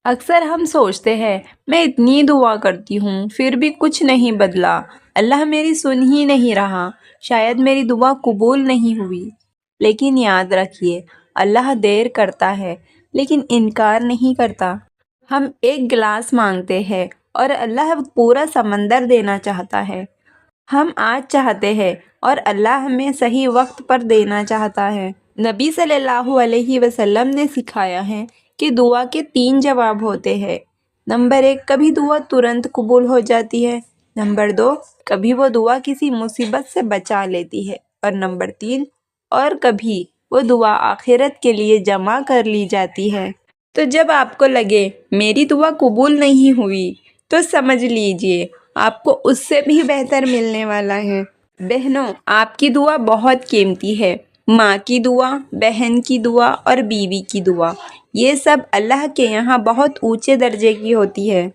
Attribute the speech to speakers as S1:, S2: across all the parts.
S1: اکثر ہم سوچتے ہیں میں اتنی دعا کرتی ہوں پھر بھی کچھ نہیں بدلا، اللہ میری سن ہی نہیں رہا، شاید میری دعا قبول نہیں ہوئی۔ لیکن یاد رکھیے، اللہ دیر کرتا ہے لیکن انکار نہیں کرتا۔ ہم ایک گلاس مانگتے ہیں اور اللہ پورا سمندر دینا چاہتا ہے۔ ہم آج چاہتے ہیں اور اللہ ہمیں صحیح وقت پر دینا چاہتا ہے۔ نبی صلی اللہ علیہ وسلم نے سکھایا ہے کہ دعا کے 3 جواب ہوتے ہیں۔ نمبر 1، کبھی دعا ترنت قبول ہو جاتی ہے۔ نمبر 2، کبھی وہ دعا کسی مصیبت سے بچا لیتی ہے۔ اور نمبر 3، اور کبھی وہ دعا آخرت کے لیے جمع کر لی جاتی ہے۔ تو جب آپ کو لگے میری دعا قبول نہیں ہوئی تو سمجھ لیجئے آپ کو اس سے بھی بہتر ملنے والا ہے۔ بہنوں، آپ کی دعا بہت قیمتی ہے۔ ماں کی دعا، بہن کی دعا اور بیوی کی دعا، یہ سب اللہ کے یہاں بہت اونچے درجے کی ہوتی ہے۔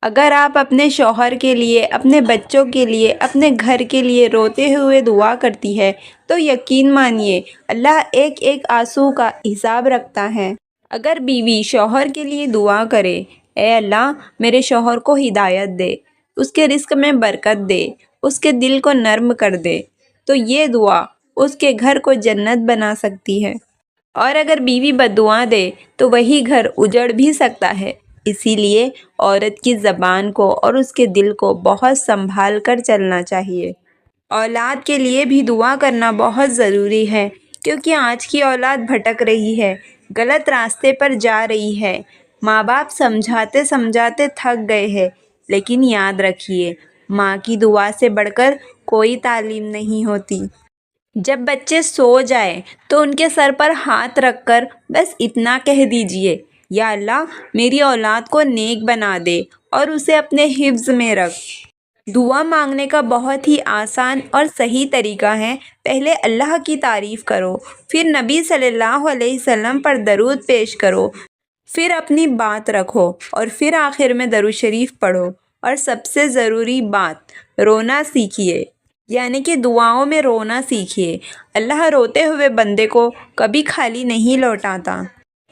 S1: اگر آپ اپنے شوہر کے لیے، اپنے بچوں کے لیے، اپنے گھر کے لیے روتے ہوئے دعا کرتی ہے تو یقین مانیے اللہ ایک ایک آنسو کا حساب رکھتا ہے۔ اگر بیوی شوہر کے لیے دعا کرے، اے اللہ میرے شوہر کو ہدایت دے، اس کے رزق میں برکت دے، اس کے دل کو نرم کر دے، تو یہ دعا اس کے گھر کو جنت بنا سکتی ہے۔ اور اگر بیوی بد دعا دے تو وہی گھر اجڑ بھی سکتا ہے۔ اسی لیے عورت کی زبان کو اور اس کے دل کو بہت سنبھال کر چلنا چاہیے۔ اولاد کے لیے بھی دعا کرنا بہت ضروری ہے، کیونکہ آج کی اولاد بھٹک رہی ہے، غلط راستے پر جا رہی ہے۔ ماں باپ سمجھاتے سمجھاتے تھک گئے ہیں، لیکن یاد رکھیے ماں کی دعا سے بڑھ کر کوئی تعلیم نہیں ہوتی۔ جب بچے سو جائیں تو ان کے سر پر ہاتھ رکھ کر بس اتنا کہہ دیجئے، یا اللہ میری اولاد کو نیک بنا دے اور اسے اپنے حفظ میں رکھ۔ دعا مانگنے کا بہت ہی آسان اور صحیح طریقہ ہے، پہلے اللہ کی تعریف کرو، پھر نبی صلی اللہ علیہ وسلم پر درود پیش کرو، پھر اپنی بات رکھو اور پھر آخر میں درود شریف پڑھو۔ اور سب سے ضروری بات، رونا سیکھیے، یعنی کہ دعاؤں میں رونا سیکھیے۔ اللہ روتے ہوئے بندے کو کبھی خالی نہیں لوٹاتا۔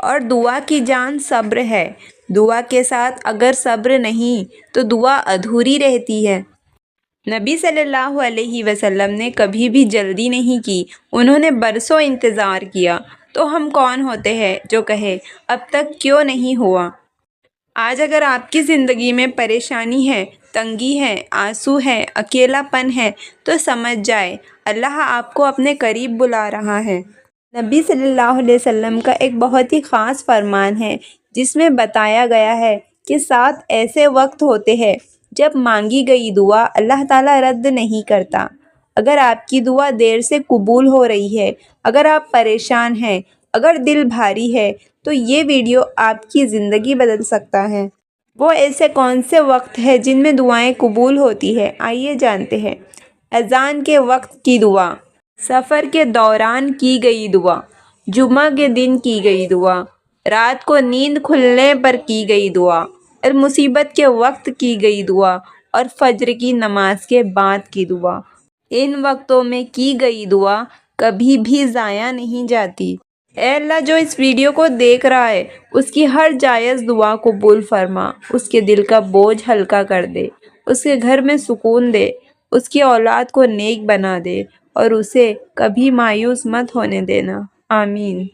S1: اور دعا کی جان صبر ہے، دعا کے ساتھ اگر صبر نہیں تو دعا ادھوری رہتی ہے۔ نبی صلی اللہ علیہ وسلم نے کبھی بھی جلدی نہیں کی، انہوں نے برسوں انتظار کیا۔ تو ہم کون ہوتے ہیں جو کہے اب تک کیوں نہیں ہوا؟ آج اگر آپ کی زندگی میں پریشانی ہے، تنگی ہے، آنسو ہے، اکیلا پن ہے، تو سمجھ جائے اللہ آپ کو اپنے قریب بلا رہا ہے۔ نبی صلی اللہ علیہ وسلم کا ایک بہت ہی خاص فرمان ہے جس میں بتایا گیا ہے کہ 7 ایسے وقت ہوتے ہیں جب مانگی گئی دعا اللہ تعالیٰ رد نہیں کرتا۔ اگر آپ کی دعا دیر سے قبول ہو رہی ہے، اگر آپ پریشان ہیں، اگر دل بھاری ہے، تو یہ ویڈیو آپ کی زندگی بدل سکتا ہے۔ وہ ایسے کون سے وقت ہیں جن میں دعائیں قبول ہوتی ہیں؟ آئیے جانتے ہیں۔ اذان کے وقت کی دعا، سفر کے دوران کی گئی دعا، جمعہ کے دن کی گئی دعا، رات کو نیند کھلنے پر کی گئی دعا، اور مصیبت کے وقت کی گئی دعا، اور فجر کی نماز کے بعد کی دعا۔ ان وقتوں میں کی گئی دعا کبھی بھی ضائع نہیں جاتی۔ اے اللہ جو اس ویڈیو کو دیکھ رہا ہے اس کی ہر جائز دعا قبول فرما، اس کے دل کا بوجھ ہلکا کر دے، اس کے گھر میں سکون دے، اس کی اولاد کو نیک بنا دے اور اسے کبھی مایوس مت ہونے دینا۔ آمین۔